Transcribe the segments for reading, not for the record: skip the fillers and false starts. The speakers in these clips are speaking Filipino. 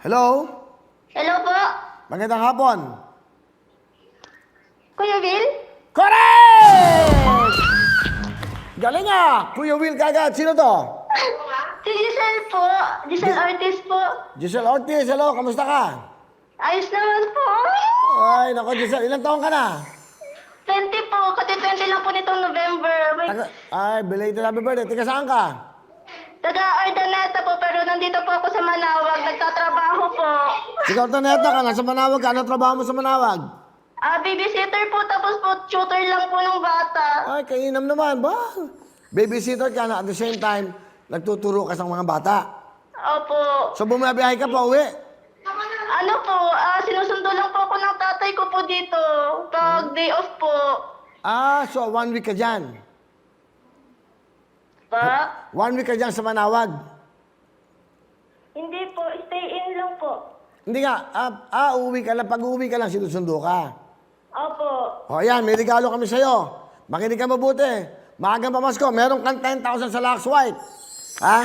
Hello? Hello po? Magandang hapon. Kuya Will? Correct! Galing ah! Kuya Will kagad. Sino to? Si Giselle po. Giselle Ortiz po. Giselle Ortiz. Hello, kamusta ka? Ayos naman po. Ay, nako Giselle. Ilang taon ka na? 20 po. Kasi 20 lang po nitong November. Ay, belated happy birthday. Tika saan ka? Taga Ordaneta po, pero nandito po ako sa Manawag. Nagtatrabaho po. Ikaw, Taneta ka. Nasa Manawag ka. Ano trabaho mo sa Manawag? Babysitter po, tapos po tutor lang po ng bata. Ay, kainam naman. Ba? Babysitter ka na. At the same time, nagtuturo ka sa mga bata. Opo. So, bumabiyahe ka pa uwi. Ano po, sinusundo lang po ako ng tatay ko po dito. Pag day off po. So 1 week ka dyan. Pa? 1 week ka dyan sa Manawag. Hindi po, stay in lang po. Hindi nga. Uuwi ka lang. Pag uuwi ka lang, sinusundo ka. Opo. O ayan, may regalo kami sa'yo. Makinig ka mabuti. Maagang pamasko, meron kang 10,000 sa Lux White. Ha?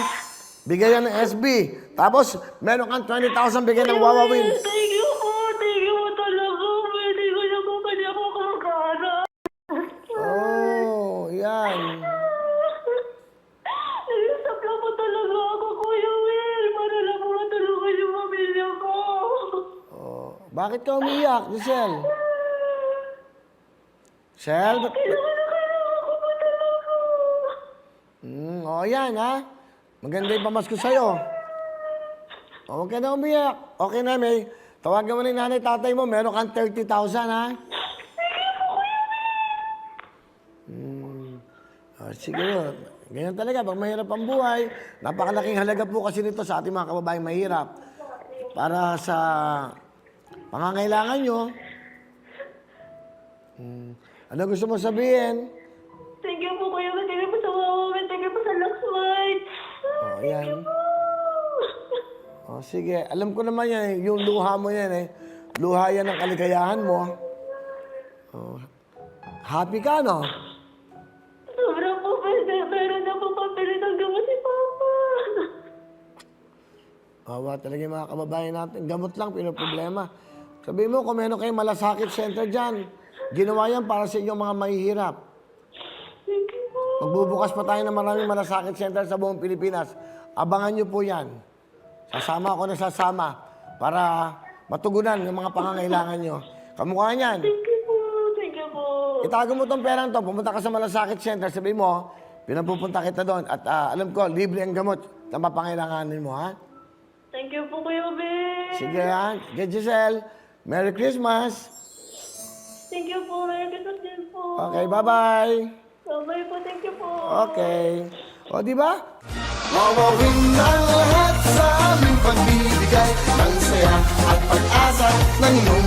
Bigay yan ng SB. Tapos, meron kang 20,000 bigay ng Wawa Win. Thank you po talaga. Pwede ko na po kanya po kumagana. Oh, yan. Nag-stop lang po talaga ako, Kuya Will. Para lang po matulungan yung pamilya ko. Oh, bakit ka umiyak, Giselle? Giselle, ba't... Kailangan ko po talaga. Yan, ha? Maganda yung pamasko sa'yo. Huwag ka na umiyak. Okay na, may. Tawagan mo na yung nanay, tatay mo. Meron kang 30,000, ha? Sige yun. Ganyan talaga. Pag mahirap ang buhay, napakalaking halaga po kasi nito sa ating mga kababayang mahirap. Para sa pangangailangan nyo. Ano gusto mo sabihin? Thank you po, Kuya Will. Thank you po sa Wawa Win. Thank you po sa Lux White. Yan. Sige. Alam ko naman yan. Yung luha mo yan, eh. Luha yan ng kaligayahan mo. Happy ka, no? Sobrang po, pero na po pambili ng gamot si Papa. Talaga yung mga kababayan natin. Gamot lang, pinoproblema. Sabihin mo, kung meron kayong malasakit center dyan, ginawa yan para sa inyong mga mahihirap. Thank you po. Magbubukas pa tayo ng maraming malasakit center sa buong Pilipinas. Abangan nyo po yan. Sasama ako na sasama para matugunan yung mga pangangailangan nyo. Kamukha niyan. Thank you po. Thank you po. Itago mo tong perang to, pumunta ka sa malasakit center, sabihin mo, pinapupunta kita doon at alam ko, libre ang gamot na mapangailanganin mo, ha? Thank you po, Kuya Will. Sige, ha? Get Giselle. Merry Christmas. Thank you po. Merry Christmas din po. Okay, bye-bye. Bye-bye po. Thank you po. Okay. O, di ba? Wawawin ang lahat sa aming pagbibigay ng saya at pag-asa ng iyong